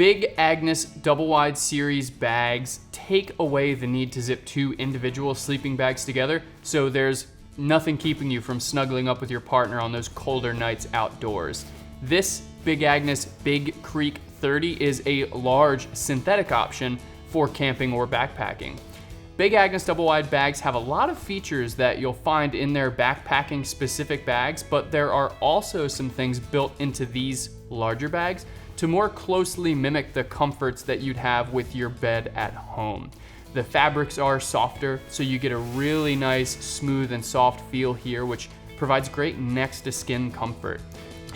Big Agnes double wide series bags take away the need to zip 2 individual sleeping bags together, so there's nothing keeping you from snuggling up with your partner on those colder nights outdoors. This Big Agnes Big Creek 30 is a large synthetic option for camping or backpacking. Big Agnes double wide bags have a lot of features that you'll find in their backpacking specific bags, but there are also some things built into these larger bags to more closely mimic the comforts that you'd have with your bed at home. The fabrics are softer, so you get a really nice, smooth and soft feel here, which provides great next to skin comfort.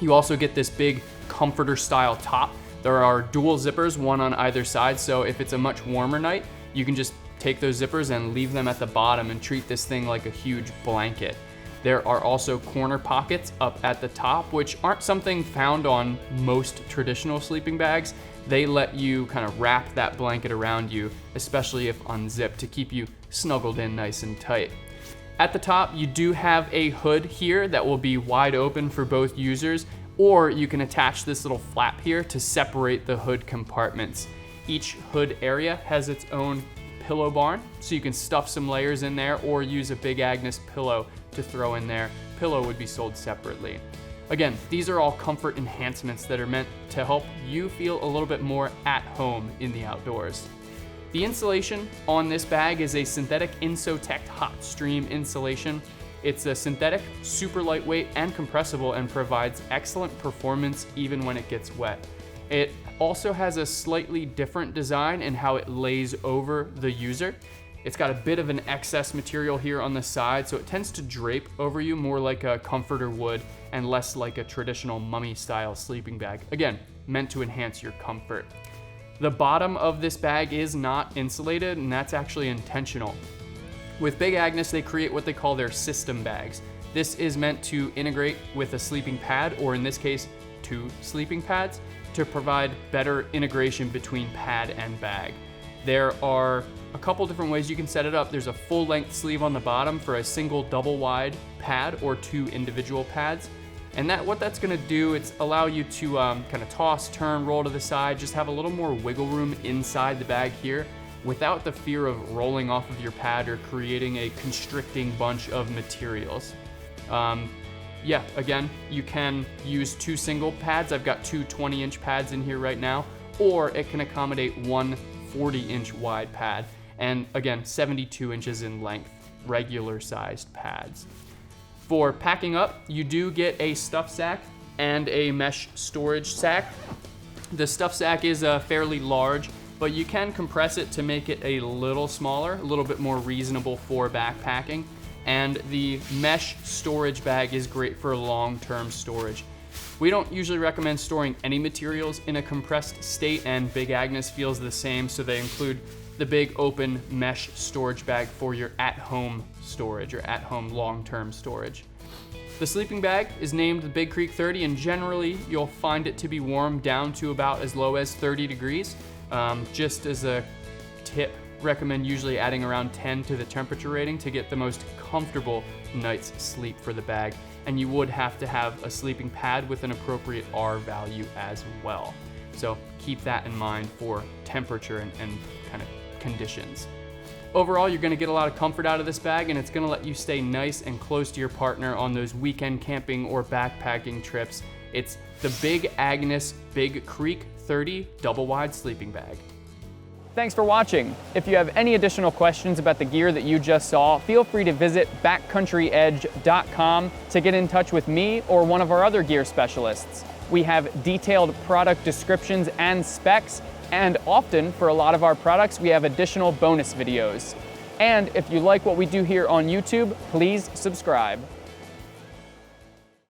You also get this big comforter style top. There are dual zippers, one on either side, so if it's a much warmer night, you can just take those zippers and leave them at the bottom and treat this thing like a huge blanket. There are also corner pockets up at the top, which aren't something found on most traditional sleeping bags. They let you kind of wrap that blanket around you, especially if unzipped, to keep you snuggled in nice and tight. At the top, you do have a hood here that will be wide open for both users, or you can attach this little flap here to separate the hood compartments. Each hood area has its own pillow barn, so you can stuff some layers in there or use a Big Agnes pillow to throw in there. Pillow would be sold separately. Again, these are all comfort enhancements that are meant to help you feel a little bit more at home in the outdoors. The insulation on this bag is a synthetic Insotect Hot Stream insulation. It's a synthetic, super lightweight and compressible, and provides excellent performance even when it gets wet. It also has a slightly different design in how it lays over the user. It's got a bit of an excess material here on the side, so it tends to drape over you more like a comforter would and less like a traditional mummy style sleeping bag. Again, meant to enhance your comfort. The bottom of this bag is not insulated, and that's actually intentional. With Big Agnes, they create what they call their system bags. This is meant to integrate with a sleeping pad, or in this case, 2 sleeping pads, to provide better integration between pad and bag. There are a couple different ways you can set it up. There's a full length sleeve on the bottom for a single double wide pad or 2 individual pads. And what that's gonna do, it's allow you to kind of toss, turn, roll to the side, just have a little more wiggle room inside the bag here without the fear of rolling off of your pad or creating a constricting bunch of materials. Yeah, again, you can use 2 single pads. I've got 2 20-inch pads in here right now, or it can accommodate 1 40-inch wide pad, and again, 72 inches in length, regular sized pads. For packing up, you do get a stuff sack and a mesh storage sack. The stuff sack is fairly large, but you can compress it to make it a little smaller, a little bit more reasonable for backpacking. And the mesh storage bag is great for long-term storage. We don't usually recommend storing any materials in a compressed state, and Big Agnes feels the same, so they include the big open mesh storage bag for your at-home storage or at-home long-term storage. The sleeping bag is named the Big Creek 30, and generally you'll find it to be warm down to about as low as 30 degrees. Just as a tip, recommend usually adding around 10 to the temperature rating to get the most comfortable night's sleep for the bag. And you would have to have a sleeping pad with an appropriate R value as well. So keep that in mind for temperature and kind of conditions. Overall, you're gonna get a lot of comfort out of this bag, and it's gonna let you stay nice and close to your partner on those weekend camping or backpacking trips. It's the Big Agnes Big Creek 30 double wide sleeping bag. Thanks for watching. If you have any additional questions about the gear that you just saw, feel free to visit backcountryedge.com to get in touch with me or one of our other gear specialists. We have detailed product descriptions and specs, and often, for a lot of our products, we have additional bonus videos. And if you like what we do here on YouTube, please subscribe.